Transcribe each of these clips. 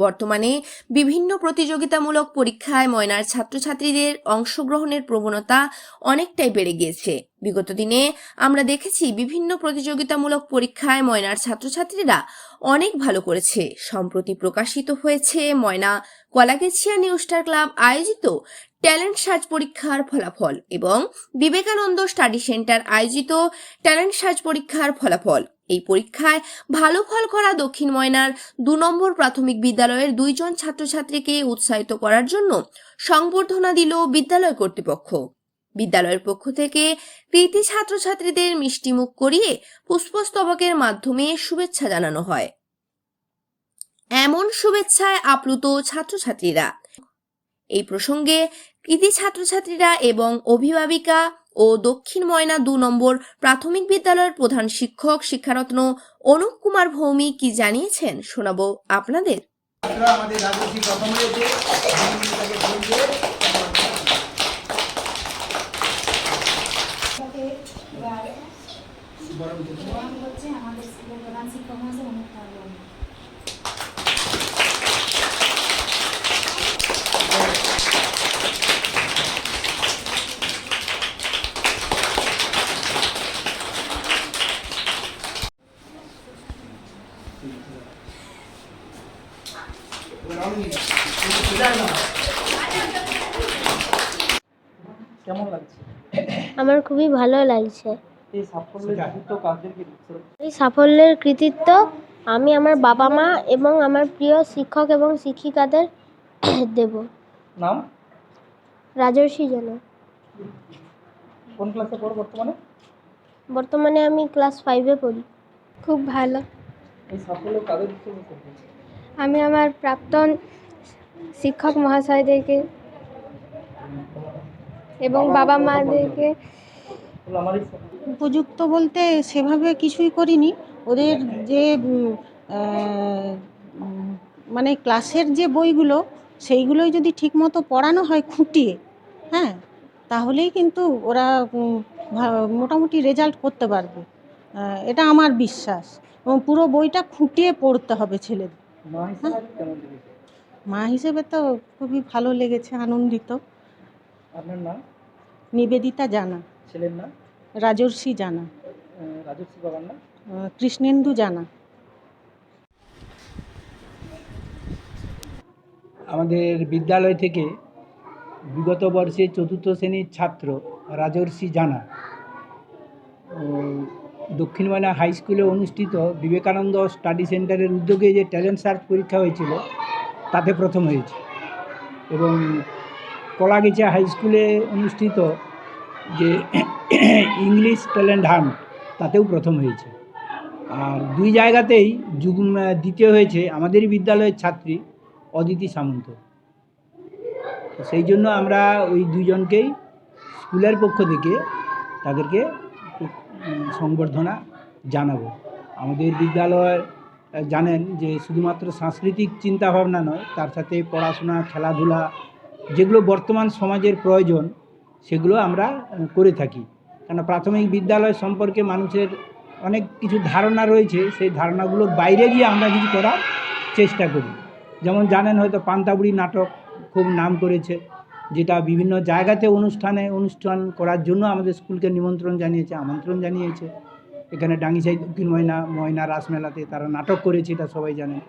বর্তমানে বিভিন্ন প্রতিযোগিতামূলক পরীক্ষায় ময়নার ছাত্রছাত্রীদের অংশগ্রহণের প্রবণতা অনেকটাই বেড়ে গিয়েছে। বিগত দিনে আমরা দেখেছি বিভিন্ন প্রতিযোগিতামূলক পরীক্ষায় ময়নার ছাত্রছাত্রীরা অনেক ভালো করেছে। সম্প্রতি প্রকাশিত হয়েছে ময়না কলাগেছিয়া নিউ স্টার ক্লাব আয়োজিত ট্যালেন্ট সার্চ পরীক্ষার ফলাফল এবং বিবেকানন্দ স্টাডি সেন্টার আয়োজিত ট্যালেন্ট সার্চ পরীক্ষার ফলাফল। এই পরীক্ষায় ভালো ফল করা দক্ষিণ ময়নার 2 নম্বর প্রাথমিক বিদ্যালয়ের 2 জন ছাত্রছাত্রীকে উৎসাহিত করার জন্য সংবর্ধনা দিল বিদ্যালয় কর্তৃপক্ষ। বিদ্যালয়ের পক্ষ থেকে কৃতী ছাত্রছাত্রীদের মিষ্টিমুখ করিয়ে পুষ্পস্তবকের মাধ্যমে শুভেচ্ছা জানানো হয়। এমন শুভেচ্ছায় আপ্লুত ছাত্রছাত্রীরা। এই প্রসঙ্গে কৃতী ছাত্রছাত্রীরা এবং অভিভাবিকা ও দক্ষিণ ময়না 2 নম্বর প্রাথমিক বিদ্যালয়ের প্রধান শিক্ষক শিক্ষারত্ন অনুপ কুমার ভৌমিক কি জানিয়েছেন শোনাবো আপনাদের। কেমন লাগছে? আমার খুবই ভালো লাগছে। এই সাফল্যের কৃতিত্ব আমি আমার বাবা মা এবং আমার প্রিয় শিক্ষক এবং শিক্ষিকাদের দেব। নাম? রাজর্ষি জানা। কোন ক্লাসে পড়ো বর্তমানে? বর্তমানে আমি ক্লাস 5-এ পড়ি। খুব ভালো। এই সাফল্য কাদের হিসেবে করবে? আমি আমার প্রাক্তন শিক্ষক মহাশয়দেরকে এবং বাবা মাদেরকে। উপযুক্ত বলতে সেভাবে কিছুই করিনি। ওদের যে মানে ক্লাসের যে বইগুলো সেইগুলোই যদি ঠিকমতো পড়ানো হয় খুঁটিয়ে, হ্যাঁ, তাহলেই কিন্তু ওরা মোটামুটি রেজাল্ট করতে পারবে, এটা আমার বিশ্বাস। এবং পুরো বইটা খুঁটিয়ে পড়তে হবে ছেলেদের। মা হিসেবে তো খুবই ভালো লেগেছে, আনন্দিত। আপনার নাম? নিবেদিতা জানা। ছেলের নাম? রাজর্ষি জানা। রাজর্ষি বাবার নাম? কৃষ্ণেন্দু জানা। আমাদের বিদ্যালয় থেকে বিগত বর্ষে 4র্থ শ্রেণীর ছাত্র রাজর্ষি জানা দক্ষিণ ময়না হাই স্কুলে অনুষ্ঠিত বিবেকানন্দ স্টাডি সেন্টারের উদ্যোগে যে ট্যালেন্ট সার্চ পরীক্ষা হয়েছিল তাতে প্রথম হয়েছে, এবং কলাগেছিয়া হাই স্কুলে অনুষ্ঠিত যে ইংলিশ ট্যালেন্ট হান্ট তাতেও প্রথম হয়েছে। আর 2 জায়গাতেই দ্বিতীয় হয়েছে আমাদেরই বিদ্যালয়ের ছাত্রী অদিতি সামন্ত। তো সেই জন্য আমরা ওই 2 জনকেই স্কুলের পক্ষ থেকে তাদেরকে সংবর্ধনা জানাবো। আমাদের বিদ্যালয় জানেন যে শুধুমাত্র সাংস্কৃতিক চিন্তাভাবনা নয়, তার সাথে পড়াশোনা, খেলাধুলা, যেগুলো বর্তমান সমাজের প্রয়োজন সেগুলো আমরা করে থাকি। কেন প্রাথমিক বিদ্যালয় সম্পর্কে মানুষের অনেক কিছু ধারণা রয়েছে, সেই ধারণাগুলোর বাইরে গিয়ে আমরা কিছু করার চেষ্টা করি। যেমন জানেন হয়তো পান্তাবুড়ি নাটক খুব নাম করেছে, যেটা বিভিন্ন জায়গাতে অনুষ্ঠান করার জন্য আমাদের স্কুলকে আমন্ত্রণ জানিয়েছে। এখানে ডাঙ্গিসাই দক্ষিণ ময়না রাসমেলাতে তারা নাটক করেছে, এটা সবাই জানেন,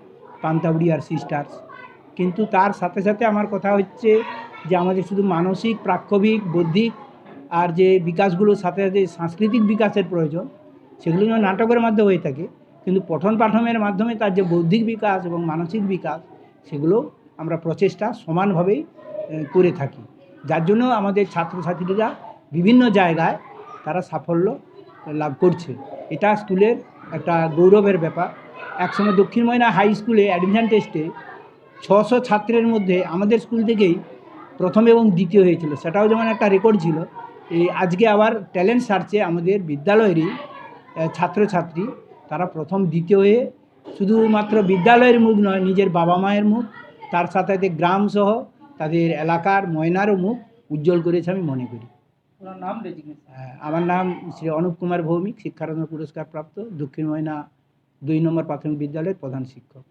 পান্তাবুড়ি আর সিস্টার্স। কিন্তু তার সাথে সাথে আমার কথা হচ্ছে যে আমাদের শুধু মানসিক, প্রাক্ষবিক, বৌদ্ধিক আর যে বিকাশগুলোর সাথে সাথে সাংস্কৃতিক বিকাশের প্রয়োজন, সেগুলো যেন নাটকের মাধ্যমে হয়ে থাকে, কিন্তু পঠন পাঠনের মাধ্যমে তার যে বৌদ্ধিক বিকাশ এবং মানসিক বিকাশ সেগুলো আমরা প্রচেষ্টা সমানভাবেই করে থাকি। যার জন্য আমাদের ছাত্রছাত্রীরা বিভিন্ন জায়গায় তারা সাফল্য লাভ করছে। এটা স্কুলের একটা গৌরবের ব্যাপার। একসময় দক্ষিণ ময়না হাই স্কুলে অ্যাডমিশন টেস্টে 600 ছাত্রের মধ্যে আমাদের স্কুল থেকেই প্রথম এবং দ্বিতীয় হয়েছিল, সেটাও যেমন একটা রেকর্ড ছিল। এই আজকে আবার ট্যালেন্ট সার্চে আমাদের বিদ্যালয়েরই ছাত্রছাত্রী তারা প্রথম দ্বিতীয় হয়ে শুধুমাত্র বিদ্যালয়ের মুখ নয়, নিজের বাবা মায়ের মুখ, তার সাথে সাথে গ্রাম সহ তাদের এলাকার ময়নারও মুখ উজ্জ্বল করেছে আমি মনে করি। আপনার নাম? আমার নাম শ্রী অনুপ কুমার ভৌমিক, শিক্ষারত্ন পুরস্কার প্রাপ্ত দক্ষিণ ময়না 2 নম্বর প্রাথমিক বিদ্যালয়ের প্রধান শিক্ষক।